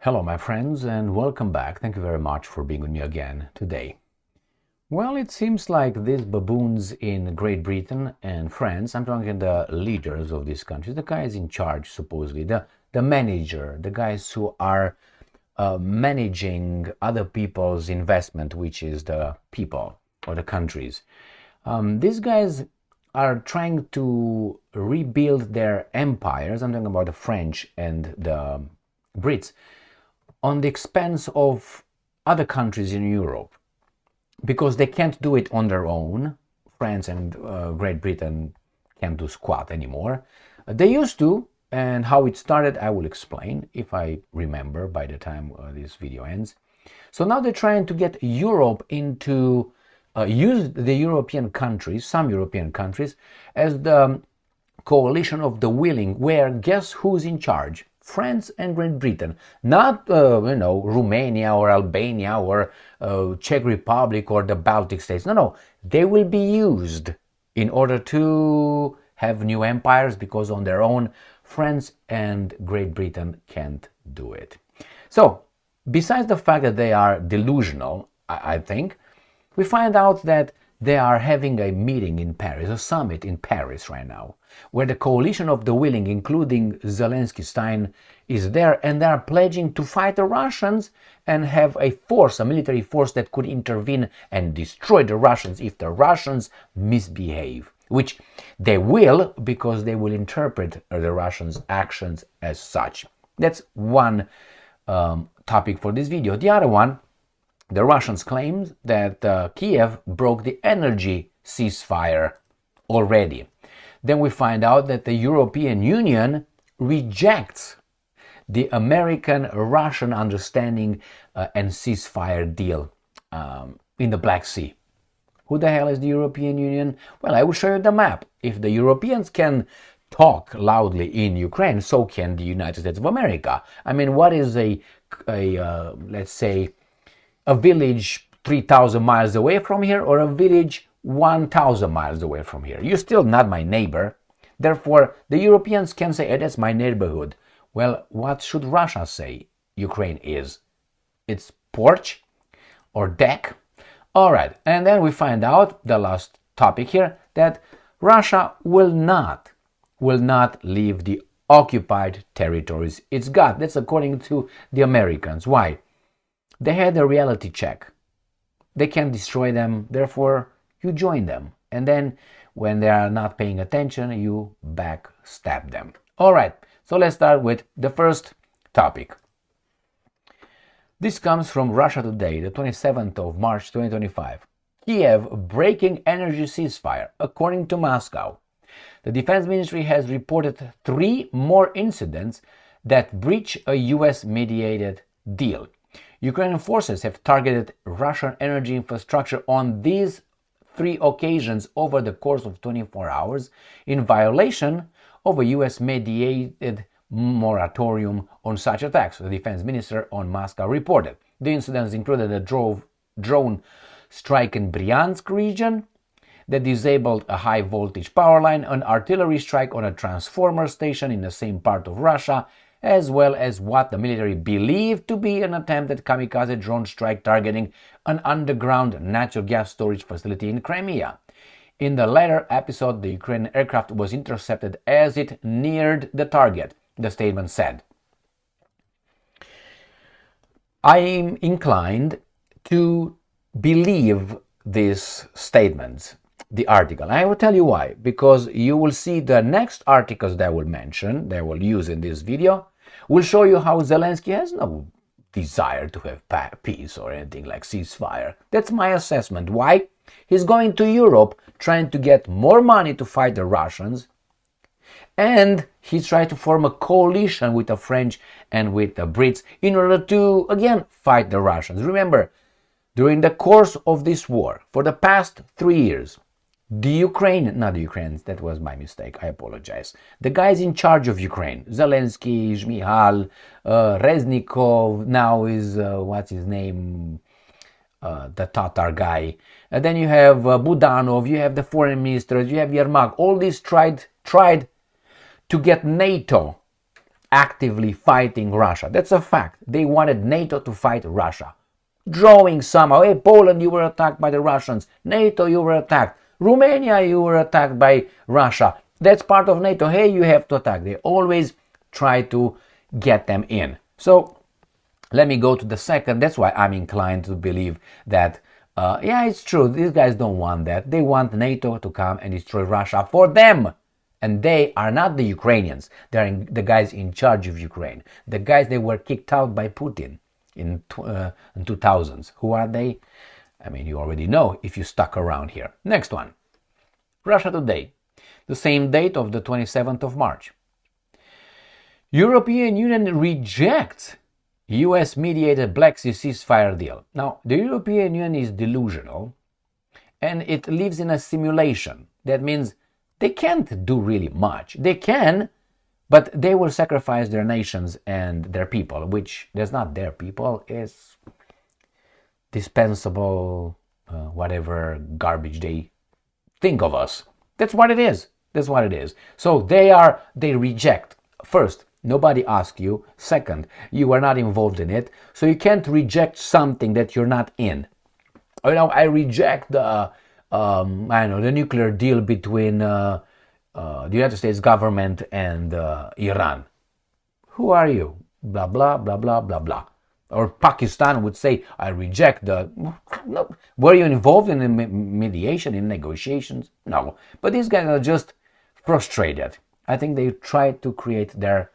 Hello, my friends, and welcome back. Thank you very much for being with me again today. Well, it seems like these baboons in Great Britain and France, I'm talking the leaders of these countries, the guys in charge, supposedly, the manager, the guys who are managing other people's investment, which is the people or the countries. These guys are trying to rebuild their empires. I'm talking about the French and the Brits on the expense of other countries in Europe, because they can't do it on their own. France and Great Britain can't do squat anymore. They used to, and how it started I will explain, if I remember by the time this video ends. So now they're trying to get Europe into, use the European countries, some European countries, as the coalition of the willing, where guess who's in charge? France and Great Britain, not Romania or Albania or Czech Republic or the Baltic states. No, they will be used in order to have new empires, because on their own France and Great Britain can't do it. So besides the fact that they are delusional, I think, we find out that they are having a meeting in Paris, a summit in Paris right now, where the coalition of the willing, including Zelensky, Stein, is there, and they are pledging to fight the Russians and have a force, a military force that could intervene and destroy the Russians if the Russians misbehave, which they will, because they will interpret the Russians' actions as such. That's one topic for this video. The other one, the Russians claim that Kiev broke the energy ceasefire already. Then we find out that the European Union rejects the American-Russian understanding and ceasefire deal in the Black Sea. Who the hell is the European Union? Well, I will show you the map. If the Europeans can talk loudly in Ukraine, so can the United States of America. I mean, what is let's say, a village 3,000 miles away from here, or a village 1,000 miles away from here? You're still not my neighbor. Therefore, the Europeans can say, that's my neighborhood. Well, what should Russia say Ukraine is? It's porch or deck? All right, and then we find out, the last topic here, that Russia will not leave the occupied territories it's got. That's according to the Americans. Why? They had a reality check. They can't destroy them, therefore you join them. And then when they are not paying attention, you backstab them. All right, so let's start with the first topic. This comes from Russia Today, the 27th of March 2025. Kiev breaking energy ceasefire, according to Moscow. The Defense Ministry has reported 3 more incidents that breach a US-mediated deal. Ukrainian forces have targeted Russian energy infrastructure on these 3 occasions over the course of 24 hours in violation of a US-mediated moratorium on such attacks, the defense minister on Moscow reported. The incidents included a drone strike in Bryansk region that disabled a high-voltage power line, an artillery strike on a transformer station in the same part of Russia, as well as what the military believed to be an attempted kamikaze drone strike targeting an underground natural gas storage facility in Crimea. In the latter episode, the Ukrainian aircraft was intercepted as it neared the target, the statement said. I am inclined to believe these statements, the article. I will tell you why. Because you will see the next articles that I will mention, that I will use in this video, will show you how Zelensky has no desire to have peace or anything like ceasefire. That's my assessment. Why? He's going to Europe trying to get more money to fight the Russians, and he's trying to form a coalition with the French and with the Brits in order to, again, fight the Russians. Remember, during the course of this war, for the past 3 years, not the Ukrainians, that was my mistake, I apologize. The guys in charge of Ukraine, Zelensky, Shmihal, Reznikov, now is, what's his name, the Tatar guy. And then you have Budanov, you have the foreign ministers, you have Yermak. All these tried to get NATO actively fighting Russia. That's a fact. They wanted NATO to fight Russia. Drawing somehow, hey, Poland, you were attacked by the Russians. NATO, you were attacked. Romania, you were attacked by Russia. That's part of NATO. Hey, you have to attack. They always try to get them in. So let me go to the second. That's why I'm inclined to believe that, yeah, it's true. These guys don't want that. They want NATO to come and destroy Russia for them. And they are not the Ukrainians. They are the guys in charge of Ukraine. The guys that were kicked out by Putin in 2000s. Who are they? I mean, you already know if you stuck around here. Next one. Russia Today. The same date of the 27th of March. European Union rejects US-mediated Black Sea ceasefire deal. Now, the European Union is delusional and it lives in a simulation. That means they can't do really much. They can, but they will sacrifice their nations and their people, which is not their people, is dispensable, whatever garbage they think of us. That's what it is. That's what it is. So they reject. First, nobody asked you. Second, you are not involved in it. So you can't reject something that you're not in. You know, I reject the the nuclear deal between the United States government and Iran. Who are you? Blah, blah, blah, blah, blah, blah. Or Pakistan would say, I reject the... No. Were you involved in mediation, in negotiations? No. But these guys are just frustrated. I think they try to create their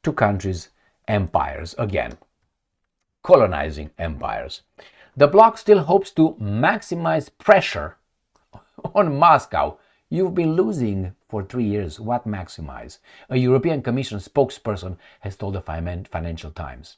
two countries' empires again. Colonizing empires. The bloc still hopes to maximize pressure on Moscow. You've been losing for 3 years. What maximize? A European Commission spokesperson has told the Financial Times.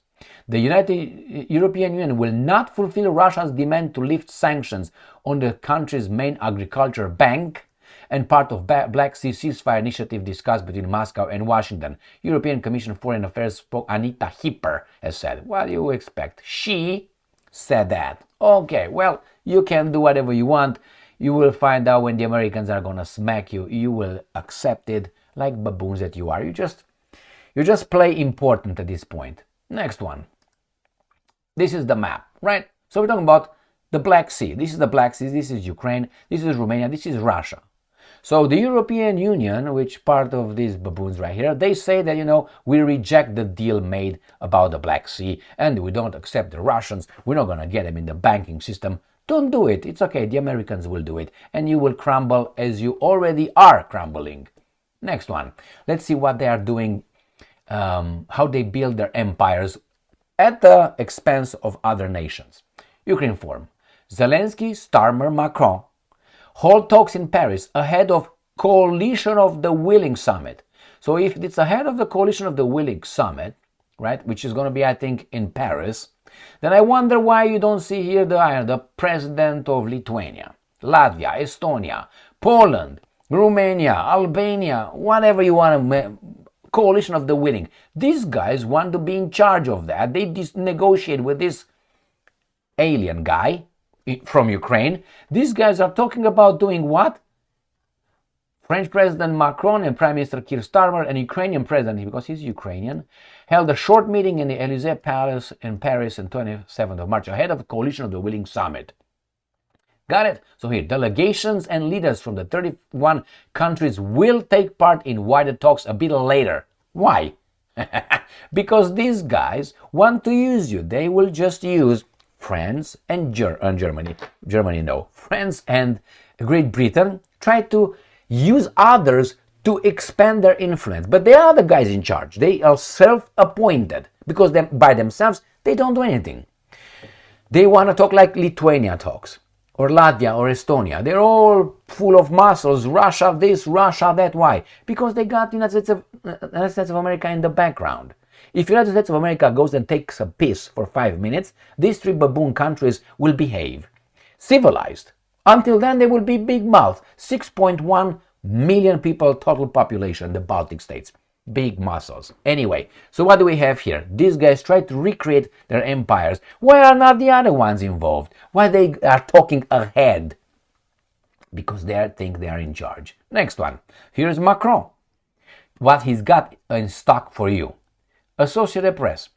The European Union will not fulfill Russia's demand to lift sanctions on the country's main agriculture bank and part of Black Sea ceasefire initiative discussed between Moscow and Washington. European Commission Foreign Affairs spokesperson Anita Hipper has said. What do you expect? She said that. Okay, well, you can do whatever you want. You will find out when the Americans are gonna smack you. You will accept it like baboons that you are. You just play important at this point. Next one. This is the map, right? So we're talking about the Black Sea. This is the Black Sea. This is Ukraine. This is Romania. This is Russia. So the European Union, which part of these baboons right here, they say that, you know, we reject the deal made about the Black Sea and we don't accept the Russians. We're not going to get them in the banking system. Don't do it. It's okay. The Americans will do it. And you will crumble as you already are crumbling. Next one. Let's see what they are doing, how they build their empires at the expense of other nations. Ukraine Forum. Zelensky, Starmer, Macron hold talks in Paris ahead of Coalition of the Willing Summit. So if it's ahead of the Coalition of the Willing Summit, right, which is going to be, I think, in Paris, then I wonder why you don't see here the president of Lithuania, Latvia, Estonia, Poland, Romania, Albania, whatever you want to... Coalition of the Willing. These guys want to be in charge of that. They negotiate with this alien guy from Ukraine. These guys are talking about doing what? French President Macron and Prime Minister Keir Starmer and Ukrainian President, because he's Ukrainian, held a short meeting in the Élysée Palace in Paris on 27th of March ahead of the Coalition of the Willing Summit. Got it? So here, delegations and leaders from the 31 countries will take part in wider talks a bit later. Why? Because these guys want to use you. They will just use France and Germany. Germany, no. France and Great Britain try to use others to expand their influence. But they are the guys in charge. They are self-appointed because by themselves, they don't do anything. They want to talk like Lithuania talks. Or Latvia or Estonia. They're all full of muscles. Russia this, Russia that. Why? Because they got United States of America in the background. If United States of America goes and takes a piss for 5 minutes, these three baboon countries will behave civilized. Until then, they will be big mouth. 6.1 million people total population, the Baltic states. Big muscles. Anyway, so what do we have here? These guys try to recreate their empires. Why are not the other ones involved? Why they are talking ahead? Because they think they are in charge. Next one. Here's Macron. What he's got in stock for you. Associated Press.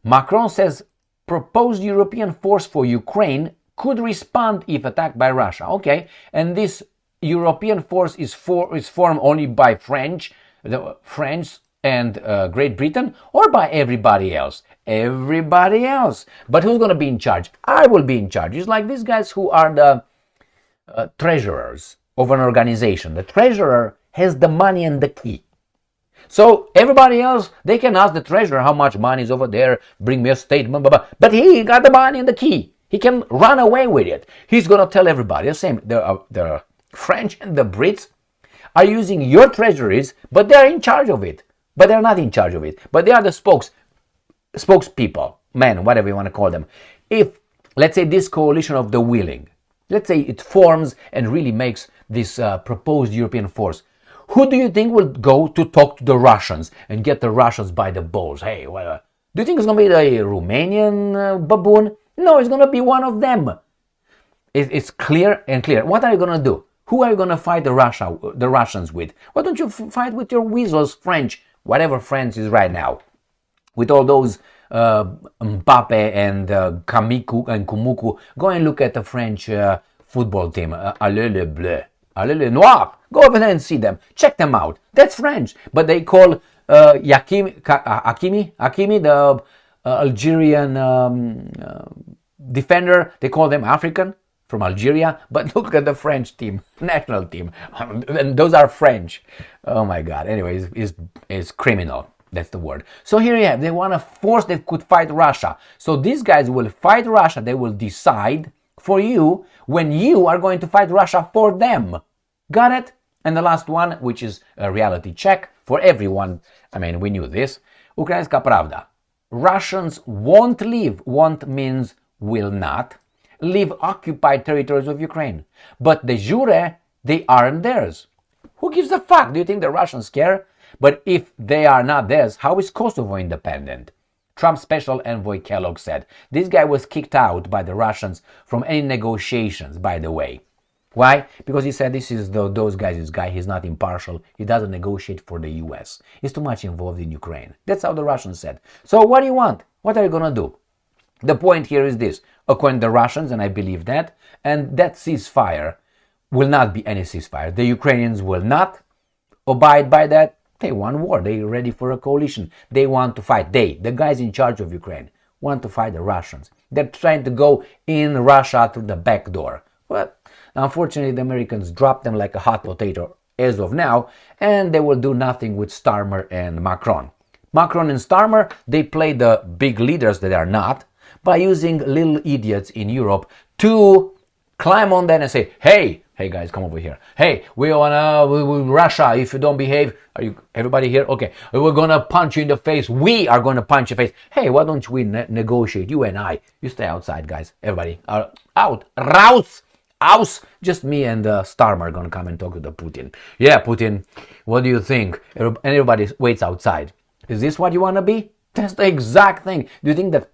Macron says proposed European force for Ukraine could respond if attacked by Russia. Okay, and this European force is formed only by France and Great Britain, or by everybody else? Everybody else. But who's going to be in charge? I will be in charge. It's like these guys who are the treasurers of an organization. The treasurer has the money and the key. So everybody else, they can ask the treasurer how much money is over there, bring me a statement, blah, blah. But he got the money and the key. He can run away with it. He's going to tell everybody the same. The French and the Brits are using your treasuries, but they're in charge of it. But they're not in charge of it. But they are the spokespeople, men, whatever you want to call them. If, let's say, this coalition of the willing, let's say it forms and really makes this proposed European force, who do you think will go to talk to the Russians and get the Russians by the balls? Hey, well, do you think it's going to be the Romanian baboon? No, it's going to be one of them. It's clear and clear. What are you going to do? Who are you going to fight the Russians with? Why don't you fight with your weasels, French, whatever France is right now, with all those Mbappe and Kamiku and Kumuku? Go and look at the French football team. Allez les bleus. Allez les noirs. Go over there and see them. Check them out. That's French. But they call Hakimi, the Algerian defender, they call them African from Algeria. But look at the French team, national team. And those are French. Oh my God. Anyways, it's criminal. That's the word. So here you have, they want a force that could fight Russia. So these guys will fight Russia. They will decide for you when you are going to fight Russia for them. Got it? And the last one, which is a reality check for everyone. I mean, we knew this. Ukrainska Pravda. Russians won't leave. Won't means will not leave occupied territories of Ukraine. But de jure, they aren't theirs. Who gives a fuck? Do you think the Russians care? But if they are not theirs, how is Kosovo independent? Trump's Special Envoy Kellogg said. This guy was kicked out by the Russians from any negotiations, by the way. Why? Because he said this is those guys' his guy. He's not impartial. He doesn't negotiate for the US. He's too much involved in Ukraine. That's how the Russians said. So what do you want? What are you going to do? The point here is this. According to the Russians, and I believe that, and that ceasefire will not be any ceasefire. The Ukrainians will not abide by that. They want war. They're ready for a coalition. They want to fight. The guys in charge of Ukraine, want to fight the Russians. They're trying to go in Russia through the back door. But unfortunately, the Americans dropped them like a hot potato as of now, and they will do nothing with Starmer and Macron. Macron and Starmer, they play the big leaders that are not, by using little idiots in Europe to climb on that and say, hey guys, come over here. Hey, we Russia, if you don't behave, are you everybody here? Okay, we're gonna punch you in the face. We are gonna punch your face. Hey, why don't we negotiate, you and I? You stay outside, guys. Everybody, out, raus. Just me and Starmer are gonna come and talk to the Putin. Yeah, Putin, what do you think? And everybody waits outside. Is this what you wanna be? That's the exact thing. Do you think that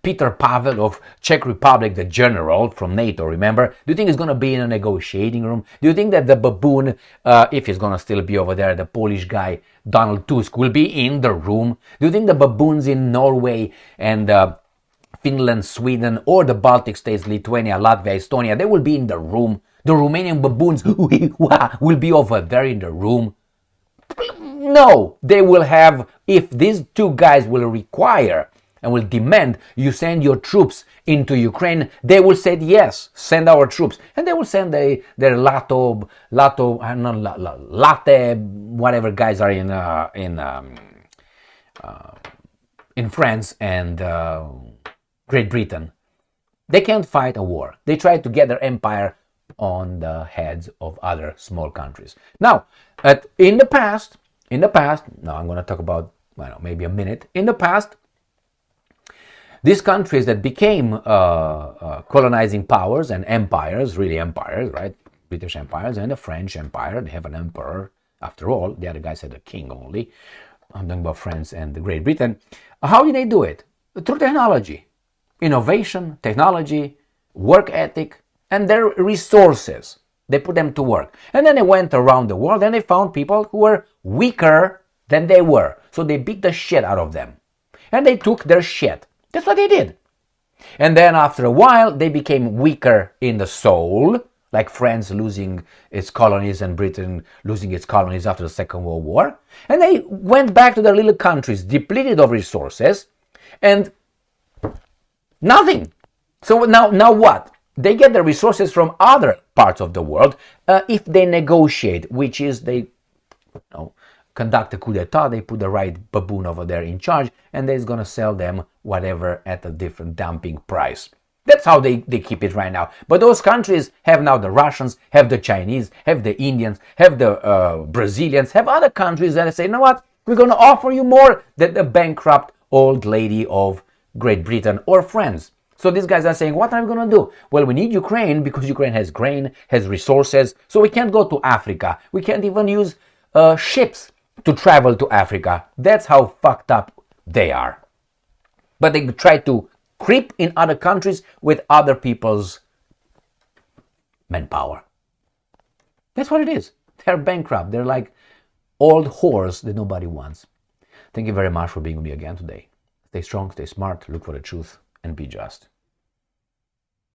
Peter Pavel of Czech Republic, the general from NATO, remember? Do you think he's going to be in a negotiating room? Do you think that the baboon, if he's going to still be over there, the Polish guy, Donald Tusk, will be in the room? Do you think the baboons in Norway and Finland, Sweden, or the Baltic states, Lithuania, Latvia, Estonia, they will be in the room? The Romanian baboons will be over there in the room? No, they will have, if these two guys will require and will demand you send your troops into Ukraine, they will say yes, send our troops. And they will send their latte, whatever guys are in France and Great Britain. They can't fight a war. They try to get their empire on the heads of other small countries. Now, in the past, now I'm going to talk about, maybe a minute. In the past, these countries that became colonizing powers and empires, really empires, right? British empires and the French Empire, they have an emperor. After all, the other guys had a king only. I'm talking about France and Great Britain. How did they do it? Through technology. Innovation, technology, work ethic, and their resources. They put them to work. And then they went around the world and they found people who were weaker than they were. So they beat the shit out of them. And they took their shit. That's what they did. And then after a while, they became weaker in the soul, like France losing its colonies and Britain losing its colonies after the Second World War. And they went back to their little countries, depleted of resources, and nothing. So now what? They get the resources from other parts of the world if they negotiate, which is they conduct a coup d'etat, they put the right baboon over there in charge, and they're going to sell them whatever at a different dumping price. That's how they keep it right now. But those countries have now the Russians, have the Chinese, have the Indians, have the Brazilians, have other countries that say, you know what, we're going to offer you more than the bankrupt old lady of Great Britain or France. So these guys are saying, what are we going to do? Well, we need Ukraine because Ukraine has grain, has resources, so we can't go to Africa. We can't even use ships to travel to Africa. That's how fucked up they are. But they try to creep in other countries with other people's manpower. That's what it is. They're bankrupt. They're like old whores that nobody wants. Thank you very much for being with me again today. Stay strong, stay smart, look for the truth, and be just.